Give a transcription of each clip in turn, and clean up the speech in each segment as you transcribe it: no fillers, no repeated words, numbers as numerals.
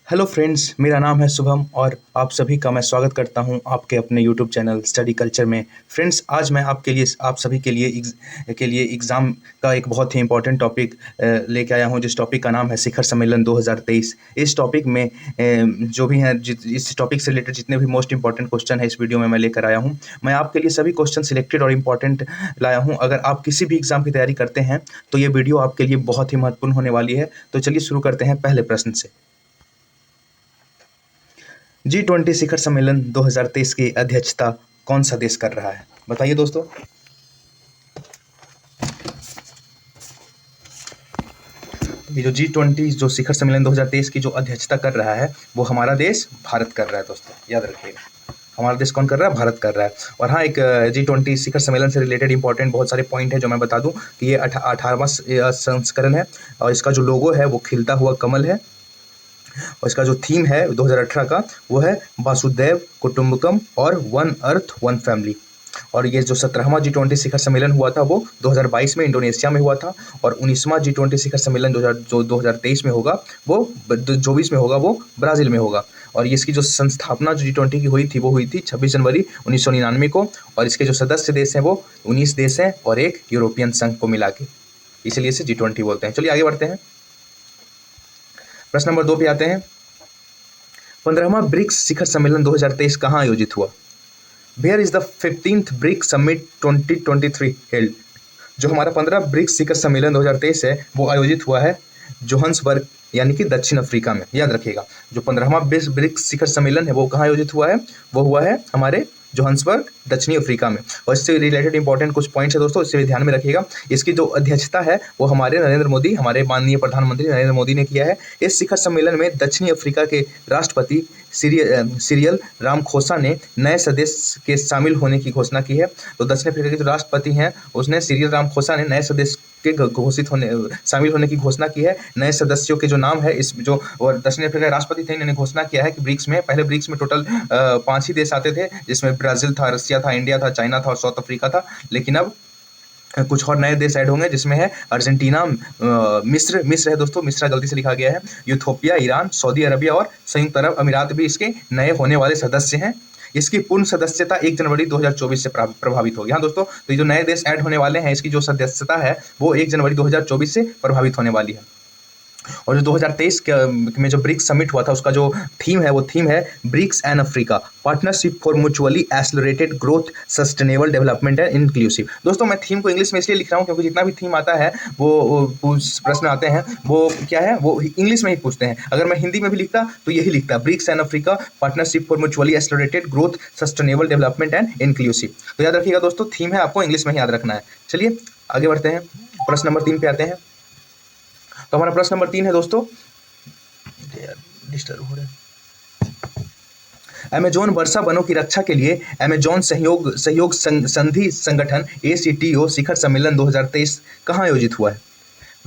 Hello friends, मेरा नाम है शुभम और आप सभी का मैं स्वागत करता हूं आपके अपने यूट्यूब चैनल स्टडी कल्चर में। फ्रेंड्स, आज मैं आपके लिए आप सभी के लिए एग्ज़ाम का एक बहुत ही इंपॉर्टेंट टॉपिक लेके आया हूं, जिस टॉपिक का नाम है शिखर सम्मेलन 2023। इस टॉपिक में जो भी हैं इस टॉपिक से रिलेटेड जितने भी मोस्ट इंपॉर्टेंट क्वेश्चन है इस वीडियो में मैं लेकर आया हूँ। मैं आपके लिए सभी क्वेश्चन सिलेक्टेड और इम्पॉर्टेंट लाया हूँ। अगर आप किसी भी एग्ज़ाम की तैयारी करते हैं तो ये वीडियो आपके लिए बहुत ही महत्वपूर्ण होने वाली है। तो चलिए शुरू करते हैं पहले प्रश्न से। G20 शिखर सम्मेलन 2023 की अध्यक्षता कौन सा देश कर रहा है? बताइए दोस्तों। ये जो G20 जो शिखर सम्मेलन 2023 की जो अध्यक्षता कर रहा है वो हमारा देश भारत कर रहा है दोस्तों, याद रखिएगा। हमारा देश कौन कर रहा है? भारत कर रहा है। और हाँ, एक G20 शिखर सम्मेलन से रिलेटेड इंपॉर्टेंट बहुत सारे पॉइंट है जो मैं बता दूं कि ये 18वां संस्करण है और इसका जो लोगो है वो खिलता हुआ कमल है और इसका जो थीम है 2018 का वो है वासुदैव कुटुंबकम और वन अर्थ वन फैमिली। और ये जो 17वां G20 शिखर सम्मेलन हुआ था वो 2022 में इंडोनेशिया में हुआ था और 19वां G20 शिखर सम्मेलन जो 2023 में होगा वो 24 में होगा वो ब्राज़ील में होगा। और इसकी जो संस्थापना जो G20 की हुई थी 26 जनवरी 1999 को। और इसके जो सदस्य देश हैं वो 19 देश हैं और एक यूरोपियन संघ को मिला के, इसलिए इसे G20 बोलते हैं। चलिए आगे बढ़ते हैं, प्रश्न नंबर 2 पे आते हैं। 15वां ब्रिक्स शिखर सम्मेलन 2023 कहाँ आयोजित हुआ? Where is the 15th BRICS summit 2023 held? जो हमारा 15 ब्रिक्स शिखर सम्मेलन 2023 है वो आयोजित हुआ है जोहान्सबर्ग यानी कि दक्षिण अफ्रीका में, याद रखिएगा। जो 15वां ब्रिक्स शिखर सम्मेलन है वो कहाँ आयोजित हुआ है? वो हुआ है हमारे जोहान्सबर्ग दक्षिणी अफ्रीका में। और इससे रिलेटेड इंपॉर्टेंट कुछ पॉइंट्स है दोस्तों, इससे भी ध्यान में रखिएगा। इसकी जो अध्यक्षता है वो हमारे नरेंद्र मोदी, हमारे माननीय प्रधानमंत्री नरेंद्र मोदी ने किया है। इस शिखर सम्मेलन में दक्षिणी अफ्रीका के राष्ट्रपति सिरियल रामफोसा ने नए सदस्य के शामिल होने की घोषणा की है। तो दक्षिण अफ्रीका के जो राष्ट्रपति हैं उसने सिरियल रामफोसा ने नए सदस्य के शामिल होने की घोषणा की है। नए सदस्यों के जो नाम है इस जो और दक्षिण अफ्रीका के राष्ट्रपति थे, इन्होंने घोषणा किया है कि ब्रिक्स में पहले ब्रिक्स में टोटल 5 ही देश आते थे, जिसमें ब्राज़ील था, रशिया था, इंडिया था, चाइना था और साउथ अफ्रीका था। लेकिन अब कुछ और नए देश ऐड होंगे, जिसमें है अर्जेंटीना, मिस्र है दोस्तों, मिस्र गलती से लिखा गया है, यूथोपिया, ईरान, सऊदी अरबिया और संयुक्त अरब अमीरात भी इसके नए होने वाले सदस्य हैं। इसकी पूर्ण सदस्यता 1 जनवरी 2024 से प्रभावित होगी। हाँ दोस्तों, तो ये जो नए देश ऐड होने वाले हैं इसकी जो सदस्यता है वो 1 जनवरी 2024 से प्रभावित होने वाली है। और जो 2023 में जो ब्रिक्स समिट हुआ था उसका जो थीम है वो थीम है BRICS and Africa partnership for mutually accelerated growth, sustainable development and inclusive. दोस्तों मैं थीम को इंग्लिश में इसलिए लिख रहा हूँ क्योंकि जितना भी थीम आता है वो प्रश्न आते हैं वो क्या है, वो इंग्लिश में ही पूछते हैं। अगर मैं हिंदी में भी लिखता तो यही लिखता, BRICS and Africa partnership for mutually accelerated growth, sustainable development and inclusive. तो याद रखिएगा दोस्तों, थीम है आपको इंग्लिश में ही याद रखना है। चलिए आगे बढ़ते हैं, प्रश्न नंबर 3 पे आते हैं। तो हमारा प्रश्न नंबर 3 है दोस्तों, डिस्टर्ब हो रहा है। अमेजोन वर्षा वनों की रक्षा के लिए अमेजोन सहयोग संधि संगठन ACTO शिखर सम्मेलन 2023 कहाँ आयोजित हुआ है?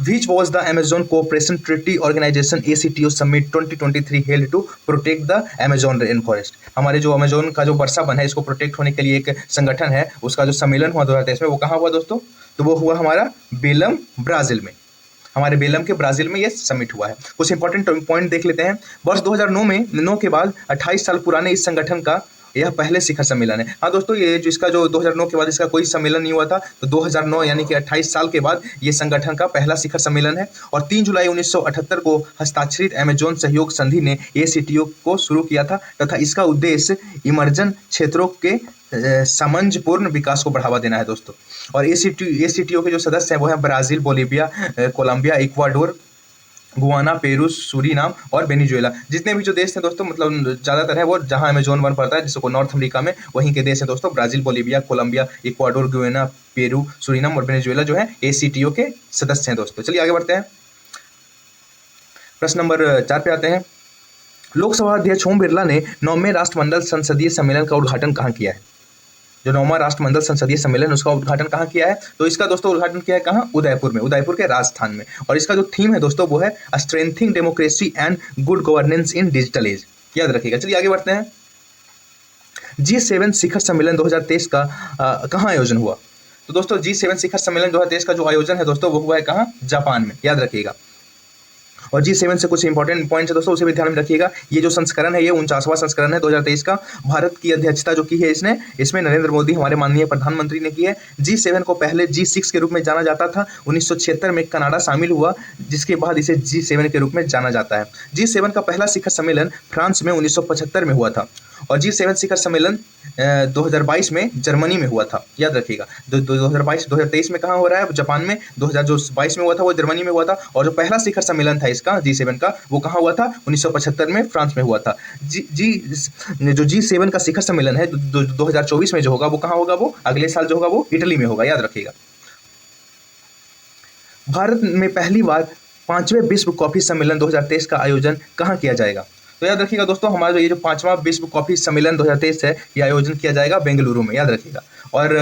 Which was the Amazon Cooperation Treaty Organization ACTO Summit 2023 held to protect the Amazon rainforest? हमारे जो अमेजोन का जो वर्षा वन है इसको प्रोटेक्ट होने के लिए एक संगठन है, उसका जो सम्मेलन हुआ 2023 में वो कहाँ हुआ दोस्तों? तो वो हुआ हमारा बेलम, ब्राज़ील में। हमारे बेलम के ब्राज़ील में ये समिट हुआ है। कुछ इंपॉर्टेंट पॉइंट देख लेते हैं। वर्ष 2009 के बाद 28 साल पुराने इस संगठन का यह पहले शिखर सम्मेलन है। हाँ दोस्तों, ये जो इसका जो 2009 के बाद इसका कोई सम्मेलन नहीं हुआ था, तो 2009 यानी कि 28 साल के बाद ये संगठन का पहला शिखर सम्मेलन है। और 3 जुलाई 1978 को हस्ताक्षरित अमेजोन सहयोग संधि ने ACTO को शुरू किया था तथा इसका उद्देश्य इमर्जन क्षेत्रों के सामंजस्यपूर्ण विकास को बढ़ावा देना है दोस्तों। और ACTO के जो सदस्य हैं वो हैं Brazil, Bolivia, Colombia, Ecuador, Guyana, Peru, Suriname और वेनेजुएला। जितने भी जो देश हैं दोस्तों, मतलब ज़्यादातर है वो जहां अमेजोन वन पड़ता है जिसको नॉर्थ अमेरिका में, वहीं के देश हैं दोस्तों Brazil, Bolivia, Colombia, Ecuador, Guyana, Peru, Suriname और वेनेजुएला जो है ACTO के सदस्य हैं दोस्तों। चलिए आगे बढ़ते हैं, प्रश्न नंबर 4 पे आते हैं। लोकसभा अध्यक्ष ओम बिरला ने 9वें राष्ट्रमंडल संसदीय सम्मेलन का उद्घाटन कहाँ किया है? जो 9वां राष्ट्रमंडल संसदीय सम्मेलन उसका उद्घाटन कहाँ किया है? तो इसका दोस्तों उद्घाटन किया है कहाँ? उदयपुर में, उदयपुर के राजस्थान में। और इसका जो थीम है दोस्तों वो है strengthening democracy and good governance in digital age, याद रखिएगा। चलिए आगे बढ़ते हैं। G7 शिखर सम्मेलन 2023 का कहाँ आयोजन हुआ? तो दोस्तों G7 शिखर सम्मेलन 2023 का जो आयोजन है दोस्तों वो हुआ है कहाँ? जापान में, याद रखिएगा। और G7 से कुछ इंपॉर्टेंट पॉइंट्स है दोस्तों, उसे भी ध्यान में रखिएगा। ये जो संस्करण है ये 49वां संस्करण है 2023 का। भारत की अध्यक्षता जो की है इसमें नरेंद्र मोदी हमारे माननीय प्रधानमंत्री ने की है। G7 को पहले G6 के रूप में जाना जाता था। 1976 में कनाडा शामिल हुआ, जिसके बाद इसे G7 के रूप में जाना जाता है। G7 का पहला शिखर सम्मेलन फ्रांस में 1975 में हुआ था और G7 शिखर सम्मेलन 2022 में जर्मनी में हुआ था, याद रखिएगा। 2023 में कहाँ हो रहा है? जापान में। 2022 में हुआ था वो जर्मनी में हुआ था। और जो पहला शिखर सम्मेलन था इसका G7 का, वो कहाँ हुआ था? 1975 में फ्रांस में हुआ था। जो G7 का शिखर सम्मेलन है 2024 में जो होगा वो कहाँ होगा? वो अगले साल जो होगा वो इटली में होगा, याद रखिएगा। भारत में पहली बार 5वें विश्व कॉफी सम्मेलन 2023 का आयोजन कहाँ किया जाएगा? तो याद रखिएगा दोस्तों, हमारा जो ये जो 5वां विश्व कॉफी सम्मेलन 2023 है ये आयोजन किया जाएगा बेंगलुरु में, याद रखिएगा। और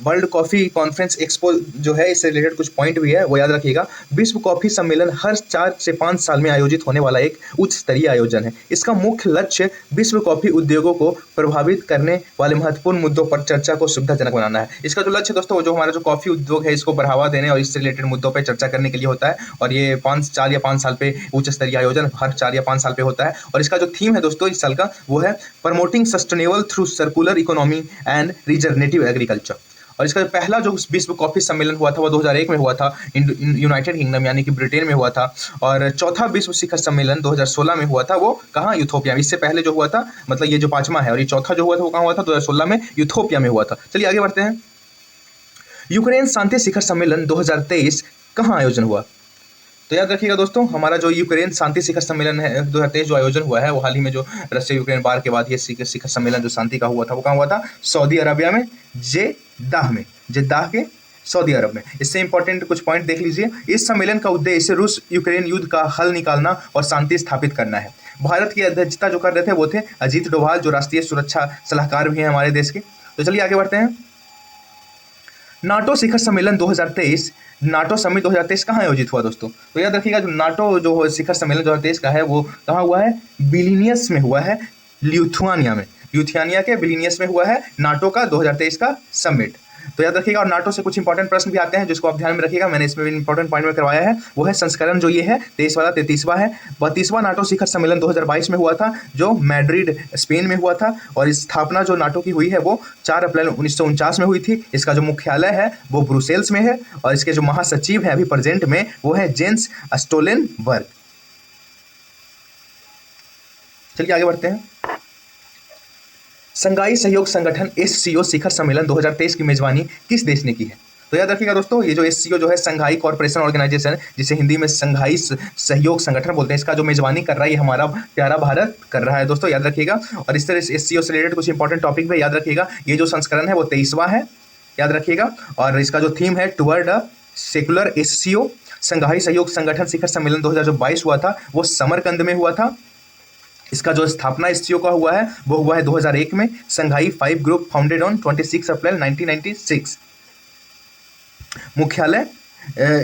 वर्ल्ड कॉफी कॉन्फ्रेंस एक्सपो जो है, इससे रिलेटेड कुछ पॉइंट भी है वो याद रखिएगा। विश्व कॉफी सम्मेलन हर 4 से 5 साल में आयोजित होने वाला एक उच्च स्तरीय आयोजन है। इसका मुख्य लक्ष्य विश्व कॉफी उद्योगों को प्रभावित करने वाले महत्वपूर्ण मुद्दों पर चर्चा को सुविधाजनक बनाना है। इसका जो लक्ष्य दोस्तों, जो हमारा जो कॉफी उद्योग है इसको बढ़ावा देने और इससे रिलेटेड मुद्दों पर चर्चा करने के लिए होता है। और ये 4 या 5 साल पे उच्च स्तरीय आयोजन हर 4 या 5 साल पे होता है। और इसका जो थीम है दोस्तों इस साल का वो है promoting sustainable through circular economy and regenerative agriculture. और इसका पहला जो विश्व कॉफी सम्मेलन हुआ था वो 2001 में हुआ था यूनाइटेड किंगडम यानी कि ब्रिटेन में हुआ था। और चौथा विश्व शिखर सम्मेलन 2016 में हुआ था, वो कहाँ? यूथोपिया में। इससे पहले जो हुआ था, मतलब ये जो 5वां है, और ये चौथा जो हुआ था वो कहाँ हुआ था? 2016 में यूथोपिया में हुआ था। चलिए आगे बढ़ते हैं। यूक्रेन शांति शिखर सम्मेलन 2023 कहाँ आयोजन हुआ? तो याद रखिएगा दोस्तों, हमारा जो यूक्रेन शांति शिखर सम्मेलन है 2023 जो आयोजन हुआ है वो हाल ही में जो रशिया यूक्रेन वार के बाद ये शिखर सम्मेलन जो शांति का हुआ था वो कहाँ हुआ था? सऊदी अरबिया में, जेद्दाह के सऊदी अरब में। इससे इंपॉर्टेंट कुछ पॉइंट देख लीजिए। इस सम्मेलन का उद्देश्य रूस यूक्रेन युद्ध का हल निकालना और शांति स्थापित करना है। भारत की अध्यक्षता जो कर रहे थे वो थे अजीत डोभाल, जो राष्ट्रीय सुरक्षा सलाहकार भी हैं हमारे देश के। तो चलिए आगे बढ़ते हैं। नाटो शिखर सम्मेलन 2023, नाटो समिट 2023 कहाँ आयोजित हुआ दोस्तों? तो याद रखिएगा, जो नाटो जो शिखर सम्मेलन 2023 का है वो कहाँ हुआ है? विलिनियस में हुआ है, लिथुआनिया में। लिथुआनिया के विलिनियस में हुआ है नाटो का 2023 का समिट। तो याद रखिएगा। और नाटो से कुछ इंपॉर्टेंट प्रश्न भी आते हैं जिसको आप ध्यान में रखिएगा। मैंने इसमें भी इंपॉर्टेंट पॉइंट में करवाया है। वो है संस्करण जो ये है 23 वाला 33वां है। 32वां नाटो शिखर सम्मेलन 2022 में हुआ था जो मैड्रिड स्पेन में हुआ था। और स्थापना जो नाटो की हुई है वो 4 अप्रैल 1949 में हुई थी। इसका जो मुख्यालय है वो ब्रुसेल्स में है और इसके जो महासचिव हैं अभी प्रेजेंट में वो है जेंस स्टोलनबर्ग। चलिए आगे बढ़ते हैं। संघाई सहयोग संगठन SCO शिखर सम्मेलन 2023 की मेजबानी किस देश ने की है? तो याद रखिएगा दोस्तों, ये जो SCO जो है संघाई कॉर्पोरेशन ऑर्गेनाइजेशन, जिसे हिंदी में संघाई सहयोग संगठन बोलते हैं, इसका जो मेजबानी कर रहा है ये हमारा प्यारा भारत कर रहा है दोस्तों, याद रखिएगा। और इस तरह SCO से रिलेटेड कुछ इंपॉर्टेंट टॉपिक भी याद रखिएगा। ये जो संस्करण है वो 23वां है, याद रखिएगा। और इसका जो थीम है टुवर्ड अ सेकुलर SCO। संघाई सहयोग संगठन शिखर सम्मेलन 2022 हुआ था वो समरकंद में हुआ था। इसका जो स्थापना SCO का हुआ है वो हुआ है 2001 में। संघाई 5 ग्रुप फाउंडेड ऑन 26 अप्रैल 1996। मुख्यालय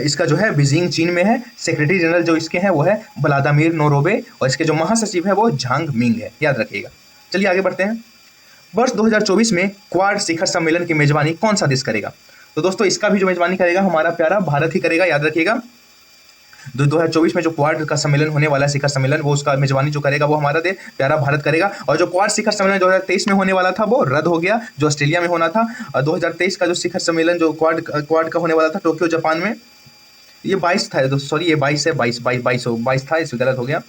इसका जो है बीजिंग चीन में है। सेक्रेटरी जनरल जो इसके हैं वो है व्लादिमीर नोरोबे और इसके जो महासचिव है वो झांग मिंग है, याद रखिएगा। चलिए आगे बढ़ते हैं। वर्ष 2024 में क्वाड शिखर सम्मेलन की मेजबानी कौन सा देश करेगा? तो दोस्तों इसका भी जो मेजबानी करेगा हमारा प्यारा भारत ही करेगा, याद रखिएगा। 2024 में जो क्वाड का सम्मेलन होने वाला है शिखर सम्मेलन, वो उसका मेजबानी जो करेगा वो हमारा देश प्यारा भारत करेगा। और जो क्वाड शिखर सम्मेलन 2023 में होने वाला था वो रद्द हो गया, जो ऑस्ट्रेलिया में होना था। 2023 का जो शिखर सम्मेलन जो क्वाड का होने वाला था टोक्यो जापान में, ये 22 था, सॉरी ये 22 है, 22 था, इसमें गलत हो गया।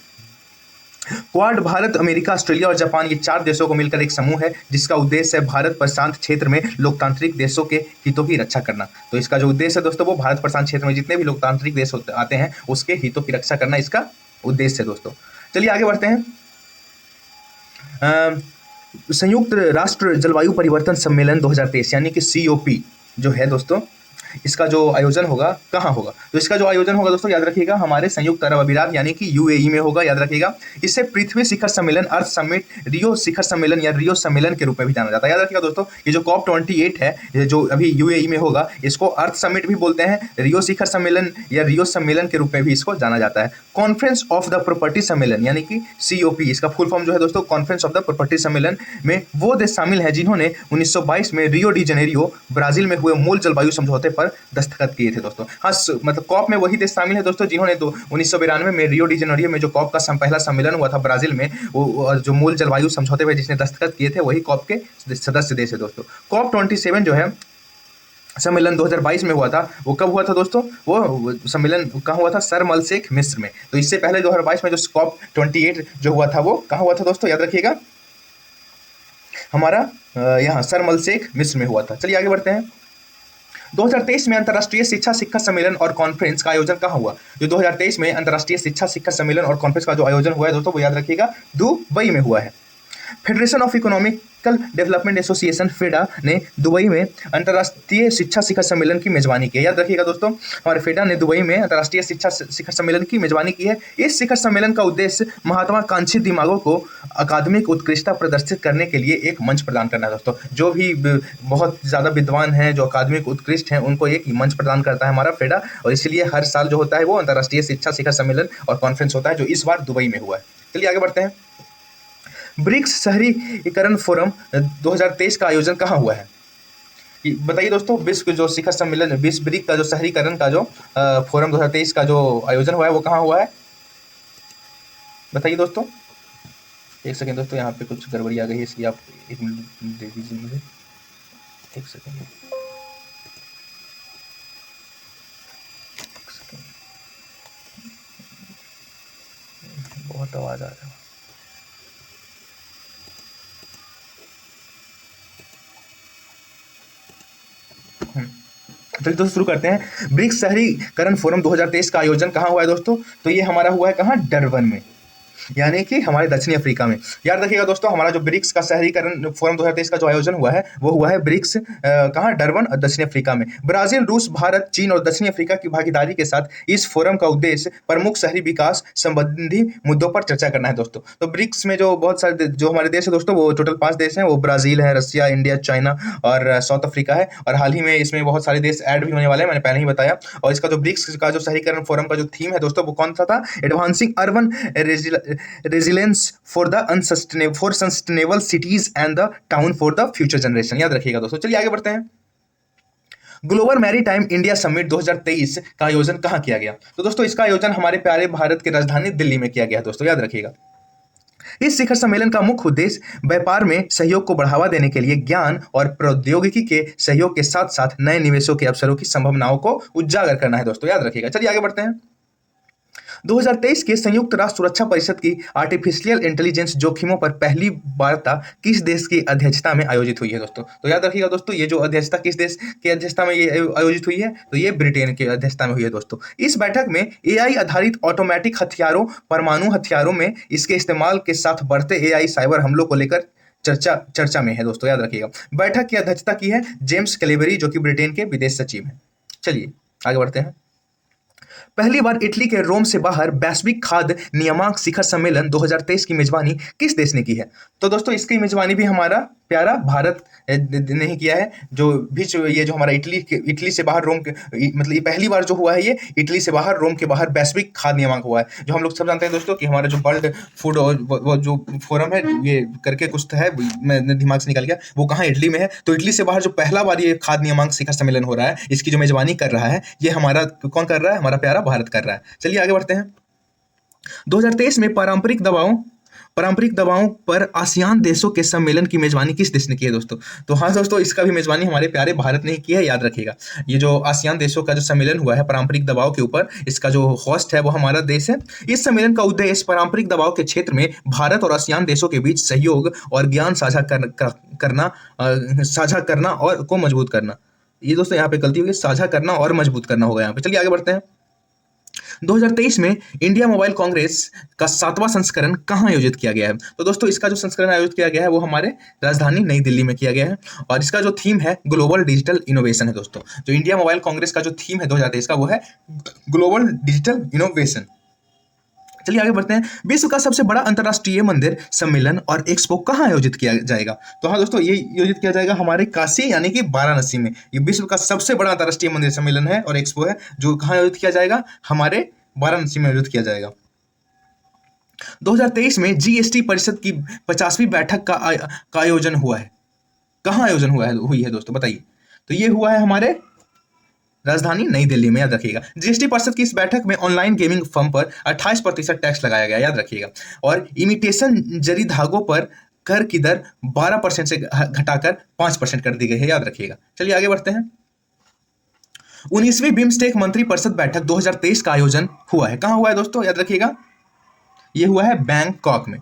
क्वाड भारत, अमेरिका, ऑस्ट्रेलिया और जापान, ये 4 देशों को मिलकर एक समूह है जिसका उद्देश्य है भारत प्रशांत क्षेत्र में लोकतांत्रिक देशों के हितों की रक्षा करना। तो इसका जो उद्देश्य है दोस्तों वो भारत प्रशांत क्षेत्र में जितने भी लोकतांत्रिक देश आते हैं उसके हितों की रक्षा करना इसका उद्देश्य है दोस्तों। चलिए आगे बढ़ते हैं। संयुक्त राष्ट्र जलवायु परिवर्तन सम्मेलन 2023 यानी कि COP जो है दोस्तों, इसका जो आयोजन होगा कहाँ होगा? तो इसका जो आयोजन होगा दोस्तों याद रखिएगा हमारे संयुक्त अरब अमीरात यानी कि UAE में होगा, याद रखिएगा। इसे पृथ्वी शिखर सम्मेलन, अर्थ समिट, रियो शिखर सम्मेलन या रियो सम्मेलन के रूप में भी जाना जाता है, याद रखिएगा दोस्तों। ये जो COP28 है ये जो अभी UAE में होगा इसको अर्थ समिट भी बोलते हैं, रियो शिखर सम्मेलन या रियो सम्मेलन के रूप में भी इसको जाना जाता है। कॉन्फ्रेंस ऑफ द प्रॉपर्टी सम्मेलन यानी कि COP, इसका फुल फॉर्म जो है दोस्तों कॉन्फ्रेंस ऑफ द प्रॉपर्टी सम्मेलन में वो देश शामिल है जिन्होंने 1922 में रियो डी जेनेरियो ब्राजील में हुए मूल जलवायु समझौते पर पर दस्तखत किए थे दोस्तों। हाँ, मतलब कॉप में वही देश शामिल है दोस्तों जिन्होंने तो 1992 में रियो डी जेनेरियो में जो कॉप का पहला सम्मेलन हुआ था ब्राजील में, वो जो मूल जलवायु समझौते पे जिसने दस्तखत किए थे वही कॉप के सदस्य देश है दोस्तों। कॉप 27 जो है सम्मेलन 2022 में हुआ था, वो कब हुआ था दोस्तों? वो सम्मेलन कहाँ हुआ था? शर्म अल शेख मिस्र में। तो इससे पहले 2022 में जो कॉप 28 जो हुआ था वो कहाँ हुआ था दोस्तों? याद रखिएगा, हमारा यहाँ शर्म अल शेख मिस्र में हुआ था। चलिए आगे बढ़ते हैं। 2023 में अंतर्राष्ट्रीय शिक्षा शिखर सम्मेलन और कॉन्फ्रेंस का आयोजन कहाँ हुआ? जो 2023 में अंतर्राष्ट्रीय शिक्षा शिखर सम्मेलन और कॉन्फ्रेंस का जो आयोजन हुआ है दोस्तों, वो याद रखिएगा दुबई में हुआ है। Federation of economical development association फेडा ने दुबई में अंतर्राष्ट्रीय शिक्षा शिखर सम्मेलन की मेजबानी की है। याद रखिएगा दोस्तों, हमारे फेडा ने दुबई में अंतर्राष्ट्रीय शिक्षा शिखर सम्मेलन की मेजबानी की है। इस शिखर सम्मेलन का उद्देश्य महत्वाकांक्षी दिमागों को अकादमिक उत्कृष्टता प्रदर्शित करने के लिए एक मंच प्रदान करना है दोस्तों। जो भी बहुत ज़्यादा विद्वान हैं, जो अकादमिक उत्कृष्ट हैं, उनको एक मंच प्रदान करता है हमारा फेडा, और इसलिए हर साल जो होता है वो अंतर्राष्ट्रीय शिक्षा शिखर सम्मेलन और कॉन्फ्रेंस होता है, जो इस बार दुबई में हुआ है। चलिए आगे बढ़ते हैं। ब्रिक्स शहरीकरण फोरम 2023 का आयोजन कहाँ हुआ है? बताइए दोस्तों, विश्व जो शिखर सम्मेलन, विश्व ब्रिक्स का जो शहरीकरण का जो फोरम 2023 का जो आयोजन हुआ है वो कहाँ हुआ है? बताइए दोस्तों। एक सेकेंड दोस्तों, यहाँ पे कुछ गड़बड़ी आ गई है, इसलिए आप एक मिनट दे दीजिए मुझे, एक सेकेंड। बहुत आवाज आ रहा है। चलिए दोस्तों शुरू करते हैं। ब्रिक्स शहरीकरण फोरम 2023 का आयोजन कहाँ हुआ है दोस्तों? तो ये हमारा हुआ है कहाँ? डरबन में, यानी कि हमारे दक्षिणी अफ्रीका में। याद रखिएगा दोस्तों, हमारा जो ब्रिक्स का शहरीकरण फोरम 2023 का जो आयोजन हुआ है वो हुआ है ब्रिक्स कहाँ? डरबन और दक्षिणी अफ्रीका में। ब्राजील, रूस, भारत, चीन और दक्षिणी अफ्रीका की भागीदारी के साथ इस फोरम का उद्देश्य प्रमुख शहरी विकास संबंधी मुद्दों पर चर्चा करना है दोस्तों। तो ब्रिक्स में जो बहुत सारे जो हमारे देश है दोस्तों, वो टोटल 5 देश हैं। वो ब्राजील है, रसिया, इंडिया, चाइना और साउथ अफ्रीका है। और हाल ही में इसमें बहुत सारे देश ऐड भी होने वाले हैं, मैंने पहले ही बताया। और इसका जो ब्रिक्स का जो शहरीकरण फोरम का जो थीम है दोस्तों, वो कौन सा था? Advancing urban resilience for sustainable cities and the town for the future generation. याद रखिएगा दोस्तों। चलिए आगे बढ़ते हैं। ग्लोबल मैरीटाइम इंडिया समिट 2023 का आयोजन कहाँ किया गया? तो दोस्तों इसका आयोजन हमारे प्यारे भारत की राजधानी दिल्ली में किया गया दोस्तों, याद रखिएगा। इस शिखर सम्मेलन का मुख्य उद्देश्य व्यापार में सहयोग को बढ़ावा देने के लिए ज्ञान और प्रौद्योगिकी के सहयोग के साथ साथ नए निवेशों के अवसरों की संभावनाओं को उजागर करना है दोस्तों, याद रखिएगा। चलिए आगे बढ़ते हैं। 2023 के संयुक्त राष्ट्र सुरक्षा परिषद की आर्टिफिशियल इंटेलिजेंस जोखिमों पर पहली वार्ता किस देश की अध्यक्षता में आयोजित हुई है दोस्तों? तो याद रखिएगा दोस्तों, ये जो अध्यक्षता किस देश की अध्यक्षता में ये आयोजित हुई है? तो ये ब्रिटेन की अध्यक्षता में हुई है दोस्तों। इस बैठक में एआई आधारित ऑटोमेटिक हथियारों, परमाणु हथियारों में इसके इस्तेमाल के साथ बढ़ते एआई साइबर हमलों को लेकर चर्चा में है दोस्तों, याद रखिएगा। बैठक की अध्यक्षता की है जेम्स क्लेबरी, जो कि ब्रिटेन के विदेश सचिव हैं। चलिए आगे बढ़ते हैं। पहली बार इटली के रोम से बाहर वैश्विक खाद्य नियामक शिखर सम्मेलन 2023 की मेजबानी किस देश ने की है? तो दोस्तों इसकी मेजबानी भी हमारा प्यारा भारत ने ही किया है। ये जो हमारा इटली से बाहर रोम के, मतलब ये पहली बार जो हुआ है, ये इटली से बाहर रोम के बाहर वैश्विक खाद्य नियामक हुआ है। जो हम लोग सब जानते हैं दोस्तों कि हमारा जो वर्ल्ड फूड वो जो फोरम है, ये करके कुछ है, मैं दिमाग से निकल गया, वो कहाँ? इटली में है। तो इटली से बाहर जो पहला बार ये खाद्य नियामक शिखर सम्मेलन हो रहा है, इसकी जो मेजबानी कर रहा है, ये हमारा कौन कर रहा है? हमारा प्यारा भारत कर रहा है। चलिए आगे बढ़ते हैं। 2023 में पारंपरिक दवाओं पर आसियान देशों के सम्मेलन की मेजबानी किस देश ने की है दोस्तों? तो हाँ दोस्तों, इसका भी मेजबानी हमारे प्यारे भारत ने ही की है, याद रखिएगा। ये जो आसियान देशों का जो सम्मेलन हुआ है पारंपरिक दवाओं के ऊपर, इसका जो होस्ट है वो हमारा देश है। इस सम्मेलन का उद्देश्य पारंपरिक दवाओं के क्षेत्र में भारत और आसियान देशों के बीच सहयोग और ज्ञान साझा करना और को मजबूत करना। ये दोस्तों यहाँ पे गलती होगी, साझा करना और मजबूत करना होगा यहाँ पे। चलिए आगे बढ़ते हैं। 2023 में इंडिया मोबाइल कांग्रेस का 7वां संस्करण कहाँ आयोजित किया गया है? तो दोस्तों इसका जो संस्करण आयोजित किया गया है वो हमारे राजधानी नई दिल्ली में किया गया है, और इसका जो थीम है ग्लोबल डिजिटल इनोवेशन है दोस्तों। जो इंडिया मोबाइल कांग्रेस का जो थीम है 2023 का, वो है ग्लोबल डिजिटल इनोवेशन। चलिए आगे बढ़ते हैं। विश्व का सबसे बड़ा अंतर्राष्ट्रीय मंदिर सम्मेलन और एक्सपो कहाँ आयोजित किया जाएगा? तो हाँ दोस्तों, ये आयोजित किया जाएगा हमारे काशी यानी कि वाराणसी में। ये विश्व का सबसे बड़ा अंतर्राष्ट्रीय मंदिर सम्मेलन है और एक्सपो है, जो कहाँ आयोजित किया जाएगा? हमारे वाराणसी में आयोजित किया जाएगा। 2023 में जीएसटी परिषद की 50वीं बैठक का आयोजन हुआ है। कहाँ आयोजन हुई है दोस्तों, बताइए। तो ये हुआ है हमारे राजधानी नई दिल्ली में, याद रखिएगा। जीएसटी परिषद की इस बैठक में ऑनलाइन गेमिंग फर्म पर 28% टैक्स लगाया गया, याद रखिएगा। और इमिटेशन जरी धागों पर कर की दर 12% से घटाकर 5% कर दी गई है, याद रखिएगा। चलिए आगे बढ़ते हैं। 19वीं बिम्स्टेक मंत्री परिषद बैठक 2023 का आयोजन हुआ है। कहाँ हुआ है दोस्तों, याद रखिएगा, ये हुआ है बैंकॉक में।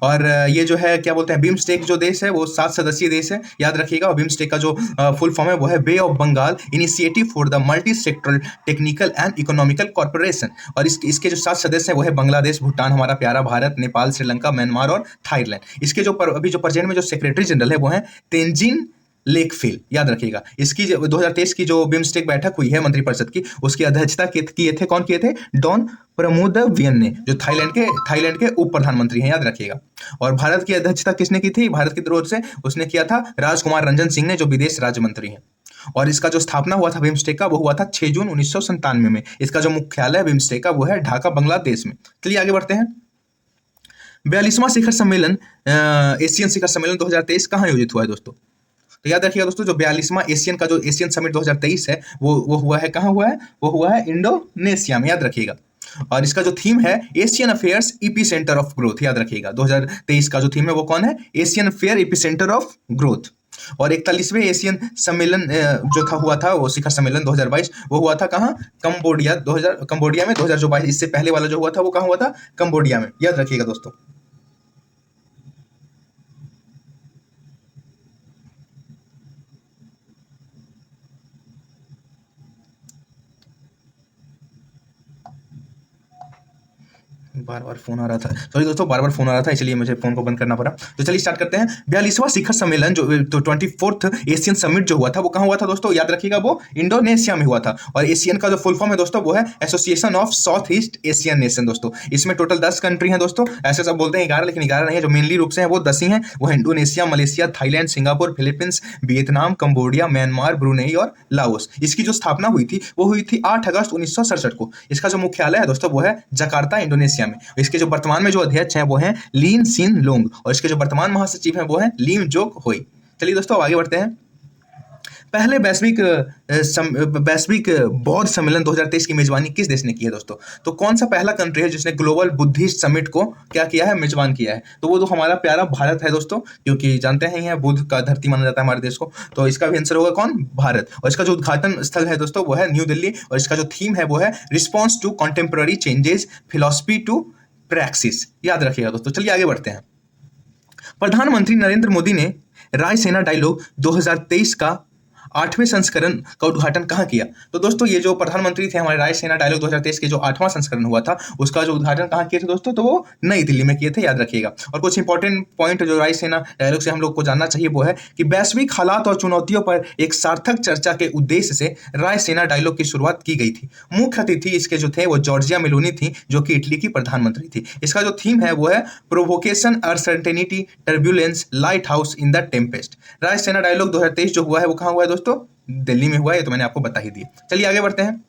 और ये जो है क्या बोलते हैं, बिम्स्टेक जो देश है वो 7 सदस्यीय देश है, याद रखिएगा। और बिम्स्टेक का जो फुल फॉर्म है वो है bay of Bengal initiative for the multisectoral technical and economical corporation. और इसके जो 7 सदस्य हैं वो है बांग्लादेश, भूटान, हमारा प्यारा भारत, नेपाल, श्रीलंका, म्यांमार और थाईलैंड। इसके जो अभी जो प्रेजेंट में जो सेक्रेटरी जनरल है वो है तेंजिन लेकफिल, याद रखिएगा। इसकी 2023 की जो बिम्स्टेक बैठक हुई है मंत्रिपरिषद की, उसकी अध्यक्षता किए थे, कौन किए थे, डॉन प्रमुदवियन ने, जो थाईलैंड के उप प्रधानमंत्री हैं, याद रखिएगा। और भारत की अध्यक्षता किसने की थी, भारत की तरफ से उसने किया था राजकुमार रंजन सिंह ने, जो विदेश राज्य मंत्री हैं। और इसका जो स्थापना हुआ था बिम्स्टेक का वो हुआ था 6 जून 1997 में। इसका जो मुख्यालय बिम्स्टेक का वो है ढाका, बांग्लादेश में। चलिए आगे बढ़ते हैं। 42वां शिखर सम्मेलन, एशियन शिखर सम्मेलन 2023 कहाँ आयोजित हुआ है दोस्तों, तो याद रखिएगा दोस्तों, जो 42वां एशियन समिट 2023 है वो हुआ है, कहाँ हुआ है, वो हुआ है इंडोनेशिया में, याद रखिएगा। और इसका जो थीम है Asian affairs AP centre of growth, याद रखिएगा। 2023 का जो थीम है वो कौन है, Asian affair AP centre of growth. और 41वें एशियन सम्मेलन जो था हुआ था, वो शिखर सम्मेलन 2022 वो हुआ था कहाँ, कंबोडिया में 2022। इससे पहले वाला जो हुआ था वो कहाँ हुआ था, कंबोडिया में, याद रखिएगा दोस्तों। बार बार फोन आ रहा था, सॉरी दोस्तों, बार बार फोन आ रहा था, इसलिए मुझे फोन को बंद करना पड़ा। तो चलिए स्टार्ट करते हैं। 42वां शिखर सम्मेलन जो 24th एशियन समिट जो हुआ था वो कहाँ हुआ था दोस्तों, याद रखिएगा, वो इंडोनेशिया में हुआ था। और एशियन का जो फुल फॉर्म है दोस्तों वो है association of south east Asian nation दोस्तों। इसमें टोटल 10 कंट्री हैं दोस्तों, ऐसे सब बोलते हैं 11, लेकिन 11 नहीं है, जो मेनली रूप से है वो 10 ही हैं। वो है Indonesia, Malaysia, Thailand, Singapore, Philippines, Vietnam, Cambodia, Myanmar, Brunei और लाओस। इसकी जो स्थापना हुई थी वो हुई थी 8 अगस्त 1967 को। इसका जो मुख्यालय है दोस्तों वो है जकार्ता, इंडोनेशिया में। इसके जो वर्तमान में जो अध्यक्ष हैं वो हैं लीन सिन लोंग, और इसके जो वर्तमान महासचिव हैं वो हैं लीम जोक होई। चलिए दोस्तों आगे बढ़ते हैं। पहले वैश्विक बौद्ध सम्मेलन 2023 की मेजबानी किस देश ने की है दोस्तों, तो कौन सा पहला कंट्री है जिसने ग्लोबल बुद्धिस्ट समिट को क्या किया है, मेजबान किया है, तो वो तो हमारा प्यारा भारत है दोस्तों, क्योंकि जानते हैं यह बुद्ध का धरती माना जाता है हमारे देश को। तो इसका भी आंसर होगा कौन, भारत। और इसका जो उद्घाटन स्थल है दोस्तों वो है न्यू दिल्ली, और इसका जो थीम है वो है response to contemporary changes, philosophy to praxis, याद रखिएगा दोस्तों। चलिए आगे बढ़ते हैं। प्रधानमंत्री नरेंद्र मोदी ने रायसेना डायलॉग 2023 का 8वें संस्करण का उद्घाटन कहाँ किया, तो दोस्तों ये जो प्रधानमंत्री थे हमारे, रायसेना डायलॉग 2023 के जो 8वां संस्करण हुआ था उसका जो उद्घाटन कहाँ किए थे दोस्तों, तो वो नई दिल्ली में किए थे, याद रखिएगा। और कुछ इंपॉर्टेंट पॉइंट जो रायसेना डायलॉग से हम लोग को जानना चाहिए वो है कि वैश्विक हालात और चुनौतियों पर एक सार्थक चर्चा के उद्देश्य से रायसेना डायलॉग की शुरुआत की गई थी। मुख्य अतिथि इसके जो थे वो जॉर्जिया मेलोनी थी, जो कि इटली की प्रधानमंत्री थी। इसका जो थीम है वो है provocation, uncertainty, turbulence, lighthouse in the tempest. Raisina dialogue 2023 जो हुआ है वो कहाँ हुआ है दोस्तों, दिल्ली में हुआ है, तो मैंने आपको बता ही दिया। चलिए आगे बढ़ते हैं।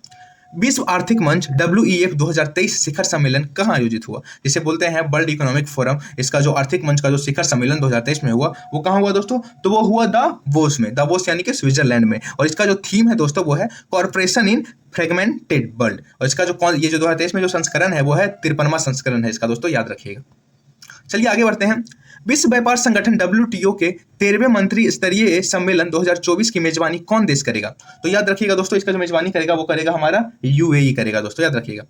विश्व आर्थिक मंच WEF 2023 शिखर सम्मेलन कहाँ आयोजित हुआ, जिसे बोलते हैं वर्ल्ड इकोनॉमिक फोरम। इसका जो आर्थिक मंच का जो शिखर सम्मेलन 2023 में हुआ वो कहाँ हुआ दोस्तों, तो वो हुआ दावोस में, दावोस यानी कि स्विट्जरलैंड में। और इसका जो थीम है दोस्तों वो है कॉर्पोरेशन इन फ्रेगमेंटेड वर्ल्ड। और इसका जो ये जो 2023 में जो संस्करण है वो है 53वां संस्करण है इसका दोस्तों, याद रखिएगा। चलिए आगे बढ़ते हैं। विश्व व्यापार संगठन WTO के 13वें मंत्री स्तरीय सम्मेलन 2024 की मेजबानी कौन देश करेगा, तो याद रखिएगा दोस्तों, इसका जो मेजबानी करेगा वो करेगा हमारा UAE करेगा दोस्तों, याद रखिएगा।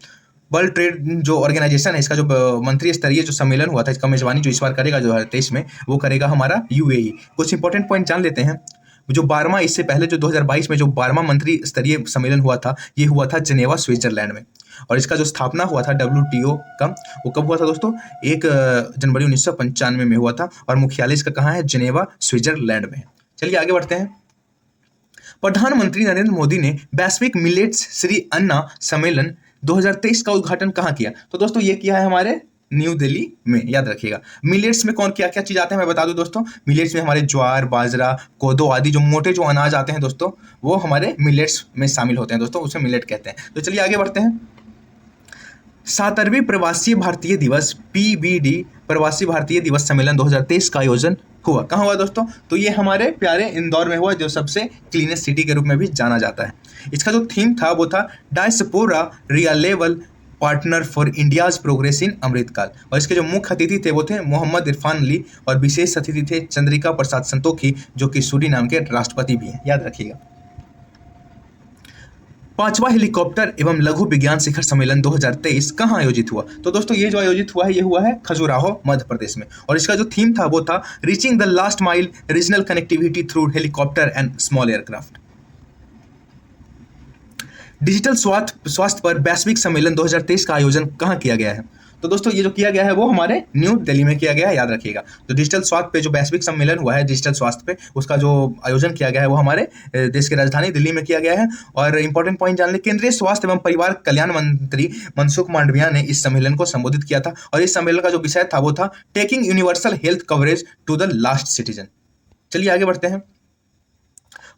वर्ल्ड ट्रेड जो ऑर्गेनाइजेशन है, इसका जो मंत्री स्तरीय जो सम्मेलन हुआ था, इसका मेजबानी जो इस बार करेगा 2023 में, वो करेगा हमारा UAE। कुछ इंपॉर्टेंट पॉइंट जान लेते हैं। जो 12वां, इससे पहले जो 2022 में जो 12वां मंत्री स्तरीय सम्मेलन हुआ था, ये हुआ था जिनेवा, स्विट्जरलैंड में। और इसका जो स्थापना हुआ था WTO का, वो कब हुआ था दोस्तों, 1 जनवरी 1995 में हुआ था। और मुख्यालय इसका कहाँ है, जिनेवा, स्विट्जरलैंड में। चलिए आगे बढ़ते हैं। प्रधानमंत्री नरेंद्र मोदी ने वैश्विक मिलेट्स श्री अन्ना सम्मेलन 2023 का उद्घाटन कहाँ किया, तो दोस्तों ये किया है हमारे न्यू दिल्ली में, याद रखिएगा। मिलेट्स में कौन क्या क्या चीज़ आते हैं मैं बता दूं दोस्तों। मिलेट्स में हमारे ज्वार, बाजरा, कोदो आदि जो मोटे जो अनाज आते हैं दोस्तों, वो हमारे मिलेट्स में शामिल होते हैं दोस्तों, उसे मिलेट कहते हैं। तो चलिए आगे बढ़ते हैं। 7वीं प्रवासी भारतीय दिवस PBD प्रवासी भारतीय दिवस सम्मेलन 2023 का आयोजन हुआ। कहाँ हुआ दोस्तों? तो ये हमारे प्यारे इंदौर में हुआ, जो सबसे क्लीनेस्ट सिटी के रूप में भी जाना जाता है। इसका जो थीम था वो था डायस्पोरा रियल लेवल partner for India's progress in Amritkaal. और इसके जो मुख्य अतिथि थे वो थे मोहम्मद इरफान अली, और विशेष अतिथि थे चंद्रिका प्रसाद संतोखी, जो कि सूरीनाम के राष्ट्रपति भी हैं, याद रखिएगा। 5वां हेलीकॉप्टर एवं लघु विज्ञान शिखर सम्मेलन 2023 कहाँ आयोजित हुआ? तो दोस्तों ये जो आयोजित हुआ है ये हुआ है खजुराहो मध्य प्रदेश में, और इसका जो थीम था वो था reaching the last mile regional connectivity through helicopter and small aircraft. Digital स्वास्थ्य पर वैश्विक सम्मेलन 2023 का आयोजन कहाँ किया गया है? तो दोस्तों ये जो किया गया है वो हमारे न्यू दिल्ली में किया गया है, याद रखिएगा। तो डिजिटल स्वास्थ्य पे जो वैश्विक सम्मेलन हुआ है डिजिटल स्वास्थ्य पे, उसका जो आयोजन किया गया है वो हमारे देश की राजधानी दिल्ली में किया गया है। और इंपॉर्टेंट पॉइंट जान लें, केंद्रीय स्वास्थ्य एवं परिवार कल्याण मंत्री मनसुख मांडविया ने इस सम्मेलन को संबोधित किया था, और इस सम्मेलन का जो विषय था वो था taking universal health coverage to the last citizen. चलिए आगे बढ़ते हैं।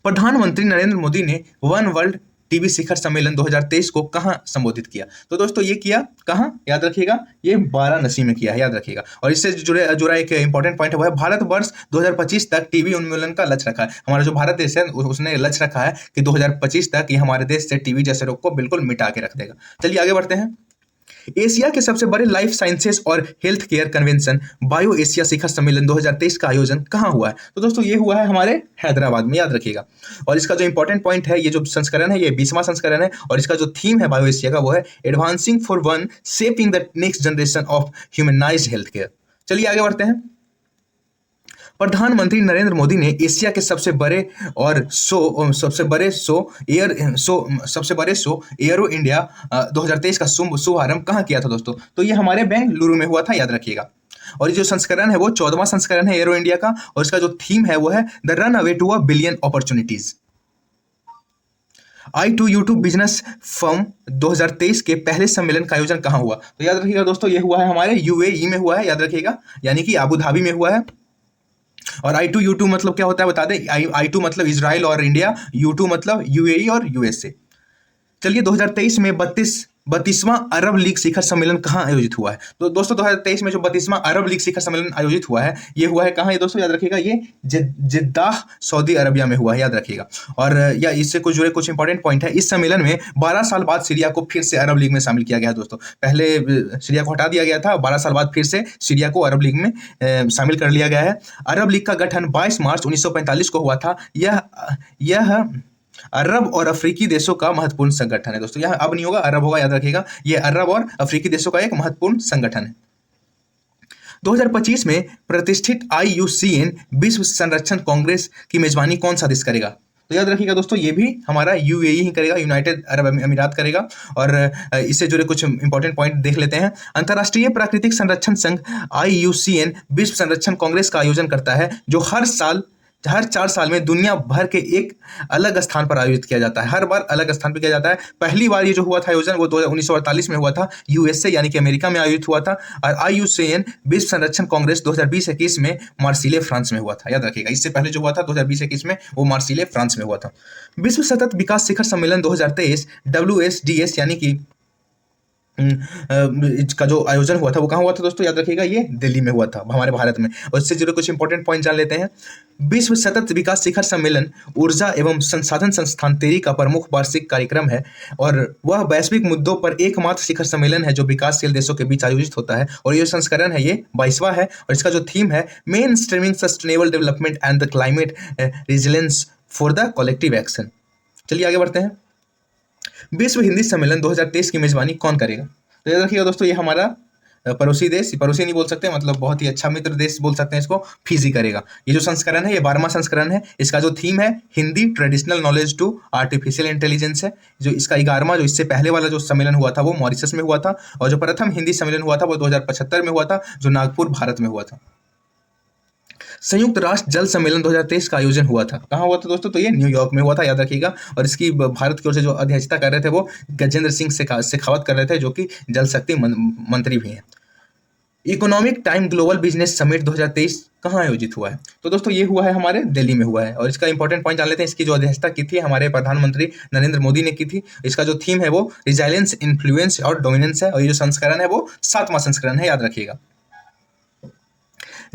प्रधानमंत्री नरेंद्र मोदी ने वन वर्ल्ड टीबी शिखर सम्मेलन 2023 को कहां संबोधित किया? तो दोस्तों ये किया कहां, याद रखिएगा, ये वाराणसी में किया है, याद रखिएगा। और इससे जुड़ा एक इंपॉर्टेंट पॉइंट है, वो है भारत वर्ष 2025 तक टीबी उन्मूलन का लक्ष्य रखा है। हमारा जो भारत देश है उसने लक्ष्य रखा है कि 2025 तक ये हमारे देश से टीबी जैसे रोग को बिल्कुल मिटा के रख देगा। चलिए आगे बढ़ते हैं। एशिया के सबसे बड़े लाइफ साइंसेज और health care convention bio Asia शिखर सम्मेलन 2023 का आयोजन कहाँ हुआ है? तो दोस्तों ये हुआ है हमारे हैदराबाद में, याद रखिएगा। और इसका जो इंपॉर्टेंट पॉइंट है, ये जो संस्करण है ये 20वां संस्करण है, और इसका जो थीम है बायो एशिया का वो है advancing for one shaping the next generation of humanised health care. चलिए आगे बढ़ते हैं। प्रधानमंत्री नरेंद्र मोदी ने एशिया के सबसे बड़े शो एयरो इंडिया 2023 का शुभारंभ कहाँ किया था दोस्तों? तो ये हमारे बेंगलुरु में हुआ था, याद रखिएगा। और ये जो संस्करण है वो 14वां संस्करण है एयरो इंडिया का, और इसका जो थीम है वो है the runway to a billion opportunities. I2U2 business forum 2023 के पहले सम्मेलन का आयोजन कहाँ हुआ? तो याद रखिएगा दोस्तों ये हुआ है हमारे यूएई में हुआ है, याद रखिएगा, यानी कि अबू धाबी में हुआ है। और I2U2 मतलब क्या होता है बता दें। I2 मतलब इजराइल और इंडिया, U2 मतलब यूएई और यूएसए। चलिए 2023 में 32वां अरब लीग शिखर सम्मेलन कहाँ आयोजित हुआ है? तो दोस्तों 2023 में जो 32वां अरब लीग शिखर सम्मेलन आयोजित हुआ है ये हुआ है कहाँ? ये दोस्तों याद रखिएगा, ये जिद्दाह सऊदी अरबिया में हुआ है, याद रखिएगा। और या इससे कुछ जुड़े कुछ इंपॉर्टेंट पॉइंट है। इस सम्मेलन में 12 साल बाद सीरिया को फिर से अरब लीग में शामिल किया गया है दोस्तों। पहले सीरिया को हटा दिया गया था, 12 साल बाद फिर से सीरिया को अरब लीग में शामिल कर लिया गया है। अरब लीग का गठन 22 मार्च 1945 को हुआ था। यह अरब और अफ्रीकी देशों का महत्वपूर्ण संगठन है दोस्तों। यह अब नहीं होगा, अरब होगा, याद रखिएगा। यह अरब और अफ्रीकी देशों का एक महत्वपूर्ण संगठन है। 2025 में प्रतिष्ठित IUCN विश्व संरक्षण कांग्रेस की मेजबानी कौन सा देश करेगा? तो याद रखिएगा दोस्तों ये भी हमारा यूएई ही करेगा, यूनाइटेड अरब अमीरात करेगा। और इससे जुड़े कुछ इंपॉर्टेंट पॉइंट देख लेते हैं। अंतर्राष्ट्रीय प्राकृतिक संरक्षण संघ IUCN विश्व संरक्षण कांग्रेस का आयोजन करता है, जो हर 4 साल में दुनिया भर के एक अलग स्थान पर आयोजित किया जाता है। हर बार अलग स्थान पर किया जाता है। पहली बार ये जो हुआ था आयोजन वो 1948 में हुआ था, यूएसए यानी कि अमेरिका में आयोजित हुआ था। और IUCN विश्व संरक्षण कांग्रेस 2020-21 में मार्सिले फ्रांस में हुआ था, याद रखिएगा। इससे पहले जो हुआ था 2020-21 में वो मार्सिले फ्रांस में हुआ था। विश्व सतत विकास शिखर सम्मेलन 2023 WSDS यानी कि का जो आयोजन हुआ था वो कहाँ हुआ था दोस्तों? याद रखिएगा ये दिल्ली में हुआ था, हमारे भारत में। और इससे जुड़े कुछ इंपॉर्टेंट पॉइंट जान लेते हैं। विश्व सतत विकास शिखर सम्मेलन ऊर्जा एवं संसाधन संस्थान तेरी का प्रमुख वार्षिक कार्यक्रम है, और वह वैश्विक मुद्दों पर एकमात्र शिखर सम्मेलन है जो विकासशील देशों के बीच आयोजित होता है। और ये संस्करण है ये 22वां है, और इसका जो थीम है main streaming sustainable development and the climate resilience for the collective action. चलिए आगे बढ़ते हैं। विश्व हिंदी सम्मेलन 2023 की मेजबानी कौन करेगा? तो याद रखिएगा दोस्तों ये हमारा पड़ोसी देश, पड़ोसी नहीं बोल सकते, मतलब बहुत ही अच्छा मित्र देश बोल सकते हैं इसको, फिजी करेगा। ये जो संस्करण है ये 12वां संस्करण है। इसका जो थीम है Hindi traditional knowledge to artificial intelligence है। जो इसका 11वां, जो इससे पहले वाला जो सम्मेलन हुआ था वो मॉरिशस में हुआ था, और जो प्रथम हिंदी सम्मेलन हुआ था वो 2075 में हुआ था, जो नागपुर भारत में हुआ था। संयुक्त राष्ट्र जल सम्मेलन 2023 का आयोजन हुआ था, कहाँ हुआ था दोस्तों? तो ये न्यूयॉर्क में हुआ था, याद रखिएगा। और इसकी भारत की ओर से जो अध्यक्षता कर रहे थे वो गजेंद्र सिंह शेखावत कर रहे थे, जो कि जल शक्ति मंत्री भी हैं। Economic time global business summit 2023 कहाँ आयोजित हुआ है? तो दोस्तों ये हुआ है हमारे दिल्ली में हुआ है। और इसका इंपॉर्टेंट पॉइंट जान लेते हैं। इसकी जो अध्यक्षता की थी हमारे प्रधानमंत्री नरेंद्र मोदी ने की थी। इसका जो थीम है वो रिजाइलेंस, इन्फ्लुएंस और डोमिनेंस है, और ये जो संस्करण है वो 7वां संस्करण है, याद रखिएगा।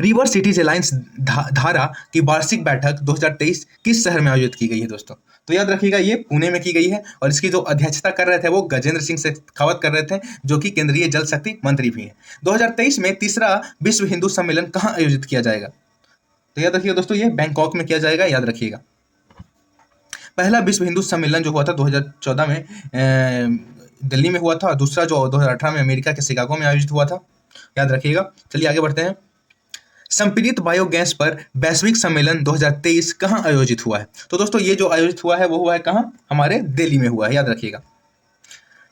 रिवर सिटीज अलायंस धारा की वार्षिक बैठक 2023 किस शहर में आयोजित की गई है दोस्तों? तो याद रखिएगा ये पुणे में की गई है और इसकी जो अध्यक्षता कर रहे थे वो गजेंद्र सिंह शेखावत कर रहे थे, जो कि केंद्रीय जल शक्ति मंत्री भी हैं। 2023 में तीसरा विश्व हिंदू सम्मेलन कहाँ आयोजित किया जाएगा? तो याद रखिएगा दोस्तों ये बैंकॉक में किया जाएगा, याद रखिएगा। पहला विश्व हिंदू सम्मेलन जो हुआ था 2014 में दिल्ली में हुआ था, और दूसरा जो 2018 में अमेरिका के शिकागो में आयोजित हुआ था, याद रखिएगा। चलिए आगे बढ़ते हैं। संपीड़ित बायोगैस पर वैश्विक सम्मेलन 2023 कहाँ आयोजित हुआ है? तो दोस्तों ये जो आयोजित हुआ है वो हुआ है कहाँ? हमारे दिल्ली में हुआ है, याद रखिएगा।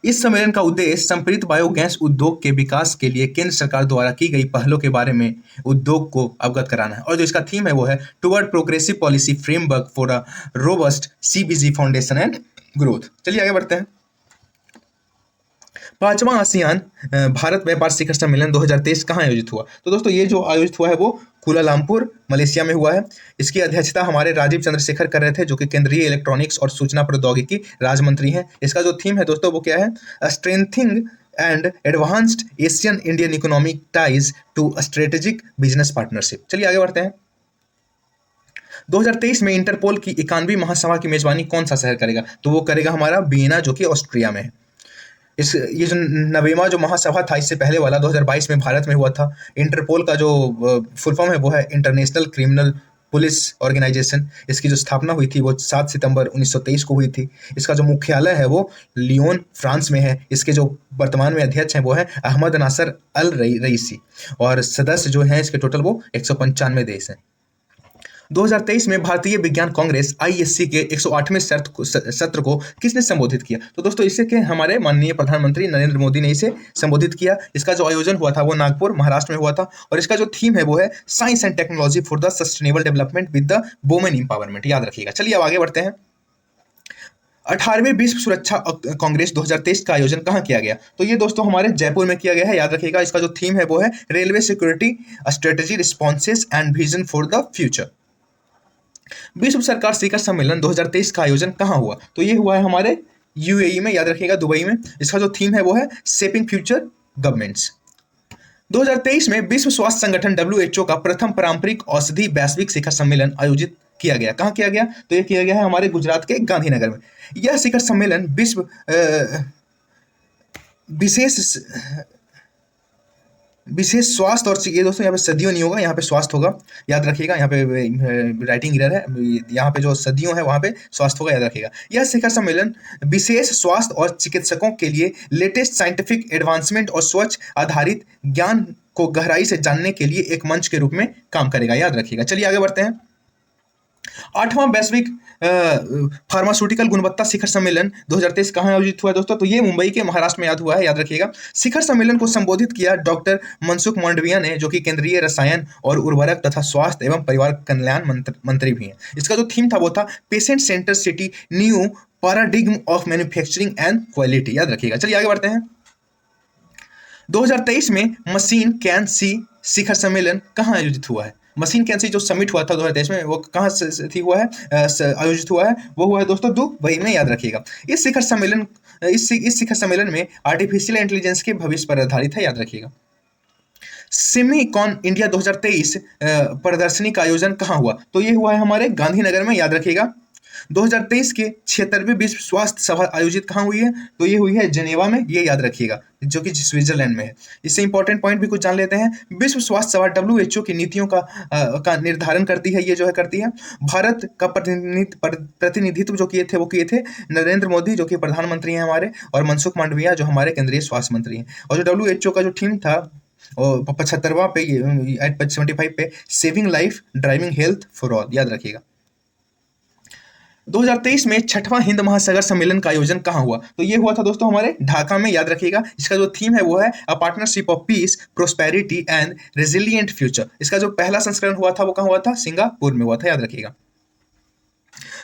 इस सम्मेलन का उद्देश्य संपीड़ित बायोगैस उद्योग के विकास के लिए केंद्र सरकार द्वारा की गई पहलों के बारे में उद्योग को अवगत कराना है, और जो इसका थीम है वो है toward progressive policy framework for a robust CBG foundation and growth. चलिए आगे बढ़ते हैं। पांचवां आसियान भारत व्यापार शिखर सम्मेलन 2023 कहाँ आयोजित हुआ? तो दोस्तों ये जो आयोजित हुआ है वो कुलालमपुर मलेशिया में हुआ है। इसकी अध्यक्षता हमारे राजीव चंद्रशेखर कर रहे थे, जो कि केंद्रीय इलेक्ट्रॉनिक्स और सूचना प्रौद्योगिकी राज्य मंत्री हैं। इसका जो थीम है दोस्तों वो क्या है? Strengthening and advanced Asian Indian economic ties to strategic business partnership. चलिए आगे बढ़ते हैं। 2023 में इंटरपोल की 91वीं महासभा की मेजबानी कौन सा शहर करेगा? तो वो करेगा हमारा वियना, जो कि ऑस्ट्रिया में है। ये जो 90वां जो महासभा था इससे पहले वाला 2022 में भारत में हुआ था। इंटरपोल का जो फुल फॉर्म है वो है इंटरनेशनल क्रिमिनल पुलिस ऑर्गेनाइजेशन। इसकी जो स्थापना हुई थी वो 7 सितंबर 1923 को हुई थी। इसका जो मुख्यालय है वो लियोन फ्रांस में है। इसके जो वर्तमान में अध्यक्ष हैं वो है अहमद नासर अल रईसी, और सदस्य जो हैं इसके टोटल वो 195 देश हैं। 2023 में भारतीय विज्ञान कांग्रेस आईएससी के 108वें सत्र को किसने संबोधित किया? तो दोस्तों इसे के हमारे माननीय प्रधानमंत्री नरेंद्र मोदी ने इसे संबोधित किया। इसका जो आयोजन हुआ था वो नागपुर महाराष्ट्र में हुआ था, और इसका जो थीम है वो है science and technology for the sustainable development with the women empowerment, याद रखिएगा। चलिए अब आगे बढ़ते हैं। 18वें विश्व सुरक्षा कांग्रेस 2023 का आयोजन कहाँ किया गया? तो ये दोस्तों हमारे जयपुर में किया गया है, याद रखिएगा। इसका जो थीम है वो है railway security strategy responses and vision for the future. विश्व सरकार शिखर सम्मेलन 2023 का आयोजन कहाँ हुआ? तो ये हुआ है हमारे यूएई में, याद रखिएगा, दुबई में। इसका जो थीम है वो है शेपिंग फ्यूचर गवर्नमेंट्स। 2023 में विश्व स्वास्थ्य संगठन WHO का प्रथम पारंपरिक औषधि वैश्विक शिखर सम्मेलन आयोजित किया गया। कहाँ किया गया? तो ये किया गया है हमारे गुजरात के गांधीनगर में। यह शिखर सम्मेलन विशेष स्वास्थ्य और ये दोस्तों यहाँ पे सदियों नहीं होगा, यहाँ पे स्वास्थ्य होगा, याद रखिएगा। यहाँ पे राइटिंग एरर है, यहाँ पे जो सदियों है वहाँ पे स्वास्थ्य होगा, याद रखिएगा। यह शिखर सम्मेलन विशेष स्वास्थ्य और चिकित्सकों के लिए लेटेस्ट साइंटिफिक एडवांसमेंट और स्वच्छ आधारित ज्ञान को गहराई से जानने के लिए एक मंच के रूप में काम करेगा, याद रखिएगा। चलिए आगे बढ़ते हैं। 8वां वैश्विक फार्मास्यूटिकल गुणवत्ता शिखर सम्मेलन 2023 कहाँ आयोजित हुआ है दोस्तों? तो ये मुंबई के महाराष्ट्र में याद हुआ है, याद रखिएगा। शिखर सम्मेलन को संबोधित किया डॉक्टर मनसुख मांडविया ने, जो कि केंद्रीय रसायन और उर्वरक तथा स्वास्थ्य एवं परिवार कल्याण मंत्री भी हैं। इसका जो थीम था वो था patient centre city new paradigm of manufacturing and quality, याद रखिएगा। चलिए आगे बढ़ते हैं। 2023 में मशीन कैन सी शिखर सम्मेलन कहाँ आयोजित हुआ है? मशीन कैन सी जो समिट हुआ था 2023 में वो कहाँ से हुआ है, आयोजित हुआ है? वो हुआ है दोस्तों दुबई में, याद रखिएगा। इस शिखर सम्मेलन में आर्टिफिशियल इंटेलिजेंस के भविष्य पर आधारित है, याद रखिएगा। सिमीकॉन इंडिया 2023 प्रदर्शनी का आयोजन कहाँ हुआ? तो ये हुआ है हमारे गांधीनगर में, याद रखिएगा। 2023 के 76वें विश्व स्वास्थ्य सभा आयोजित कहाँ हुई है? तो ये हुई है जेनेवा में, ये याद रखिएगा, जो कि स्विट्जरलैंड में है। इससे इंपॉर्टेंट पॉइंट भी कुछ जान लेते हैं। विश्व स्वास्थ्य सभा WHO की नीतियों का निर्धारण करती है, ये जो है करती है। भारत का प्रतिनिधित्व जो किए थे नरेंद्र मोदी, जो कि प्रधानमंत्री हैं हमारे, और मनसुख मांडविया जो हमारे केंद्रीय स्वास्थ्य मंत्री हैं। और जो WHO का जो थीम था 75वां पे 75 पे saving life driving health for all, याद रखिएगा। 2023 में 6वां हिंद महासागर सम्मेलन का आयोजन कहाँ हुआ? तो ये हुआ था दोस्तों हमारे ढाका में, याद रखिएगा। इसका जो थीम है वो है a partnership of peace prosperity and resilient future. इसका जो पहला संस्करण हुआ था वो कहाँ हुआ था? सिंगापुर में हुआ था, याद रखिएगा।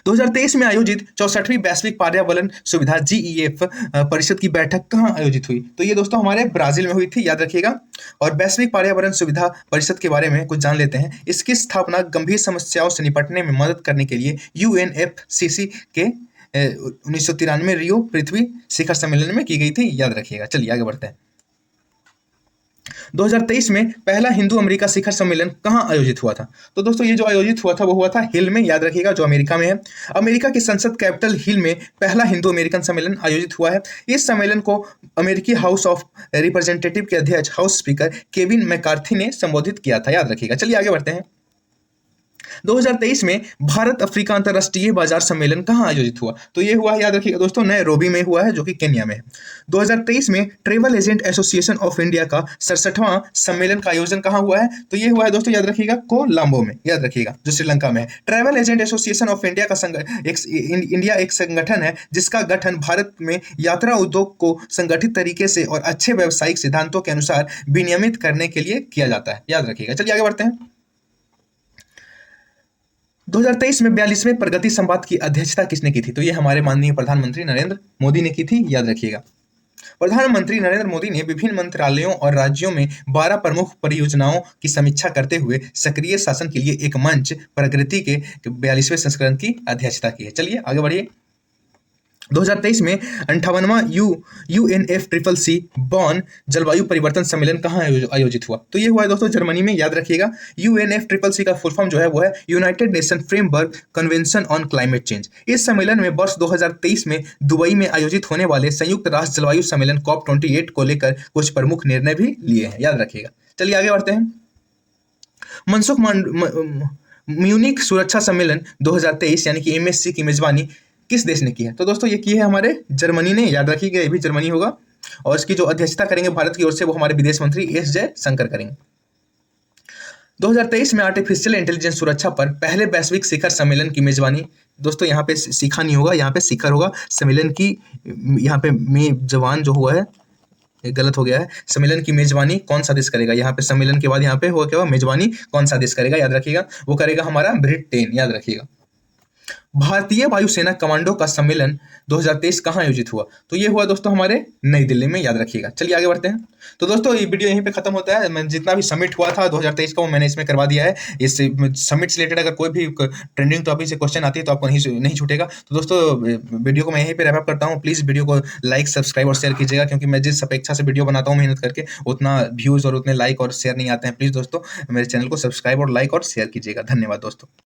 2023 में आयोजित 64वीं वैश्विक पर्यावरण सुविधा GEF परिषद की बैठक कहाँ आयोजित हुई? तो ये दोस्तों हमारे ब्राजील में हुई थी, याद रखिएगा। और वैश्विक पर्यावरण सुविधा परिषद के बारे में कुछ जान लेते हैं। इसकी स्थापना गंभीर समस्याओं से निपटने में मदद करने के लिए UNFCCC के 1993 रियो पृथ्वी शिखर सम्मेलन में की गई थी, याद रखिएगा। चलिए आगे बढ़ते हैं। 2023 में पहला हिंदू अमेरिका शिखर सम्मेलन कहाँ आयोजित हुआ था? तो दोस्तों ये जो आयोजित हुआ था वो हुआ था हिल में, याद रखिएगा, जो अमेरिका में है। अमेरिका की संसद कैपिटल हिल में पहला हिंदू अमेरिकन सम्मेलन आयोजित हुआ है। इस सम्मेलन को अमेरिकी हाउस ऑफ रिप्रेजेंटेटिव के अध्यक्ष हाउस स्पीकर केविन मैकार्थी ने संबोधित किया था, याद रखिएगा। चलिए आगे बढ़ते हैं। 2023 में भारत अफ्रीका अंतर्राष्ट्रीय बाजार सम्मेलन कहाँ आयोजित हुआ? तो ये हुआ है, याद रखिएगा दोस्तों, नैरोबी में हुआ है, जो कि केन्या में है। 2023 में travel agent association of India का 67वां सम्मेलन का आयोजन कहाँ हुआ है? तो ये हुआ है दोस्तों, याद रखिएगा, कोलंबो में, याद रखिएगा, जो श्रीलंका में है। Travel agent association of India का इंडिया एक संगठन है जिसका गठन भारत में यात्रा उद्योग को संगठित तरीके से और अच्छे व्यावसायिक सिद्धांतों के अनुसार विनियमित करने के लिए किया जाता है, याद रखिएगा। चलिए आगे बढ़ते हैं। 2023 में 42वें प्रगति संवाद की अध्यक्षता किसने की थी? तो ये हमारे माननीय प्रधानमंत्री नरेंद्र मोदी ने की थी, याद रखिएगा। प्रधानमंत्री नरेंद्र मोदी ने विभिन्न मंत्रालयों और राज्यों में 12 प्रमुख परियोजनाओं की समीक्षा करते हुए सक्रिय शासन के लिए एक मंच प्रगति के 42वें संस्करण की अध्यक्षता की है। चलिए आगे बढ़िए। 2023 में 58वां UNFCCC बॉन जलवायु परिवर्तन सम्मेलन कहाँ आयोजित हुआ? तो ये हुआ है दोस्तों जर्मनी में, याद रखिएगा। UNFCCC का फुल फॉर्म जो है वो है United nation framework convention on climate change. इस सम्मेलन में वर्ष 2023 में दुबई में आयोजित होने वाले संयुक्त राष्ट्र जलवायु सम्मेलन COP28 को लेकर कुछ प्रमुख निर्णय भी लिए हैं, याद रखिएगा। चलिए आगे बढ़ते हैं। मनसुख म्यूनिख सुरक्षा सम्मेलन 2023 यानी कि MSC की मेजबानी किस देश ने की है? तो दोस्तों ये की है हमारे जर्मनी ने, याद रखिएगा, ये भी जर्मनी होगा। और इसकी जो अध्यक्षता करेंगे भारत की ओर से वो हमारे विदेश मंत्री एस जयशंकर करेंगे। 2023 में आर्टिफिशियल इंटेलिजेंस सुरक्षा पर पहले वैश्विक शिखर सम्मेलन की मेजबानी, दोस्तों यहाँ पे शिखा नहीं होगा, यहाँ पे शिखर होगा। सम्मेलन की यहाँ पे मेजबान जो हुआ है, गलत हो गया है। सम्मेलन की मेजबानी कौन सा देश करेगा? यहाँ पे सम्मेलन के बाद यहाँ पे हुआ क्या हुआ, मेजबानी कौन सा देश करेगा, याद रखिएगा, वो करेगा हमारा ब्रिटेन, याद रखिएगा। भारतीय वायुसेना कमांडो का सम्मेलन 2023 कहाँ आयोजित हुआ? तो ये हुआ दोस्तों हमारे नई दिल्ली में, याद रखिएगा। चलिए आगे बढ़ते हैं। तो दोस्तों ये वीडियो यहीं पे खत्म होता है। मैं जितना भी समिट हुआ था 2023 का वो मैंने इसमें करवा दिया है। इस समिट से रिलेटेड अगर कोई भी ट्रेंडिंग टॉपिक से क्वेश्चन आती है तो आपको नहीं छूटेगा। तो दोस्तों वीडियो को मैं यहीं पे रैप अप करता हूँ। प्लीज़ वीडियो को लाइक, सब्सक्राइब और शेयर कीजिएगा, क्योंकि मैं जिस अपेक्षा से वीडियो बनाता हूँ मेहनत करके, उतना व्यूज़ और उतने लाइक और शेयर नहीं आते हैं। प्लीज़ दोस्तों मेरे चैनल को सब्सक्राइब और लाइक और शेयर कीजिएगा। धन्यवाद दोस्तों।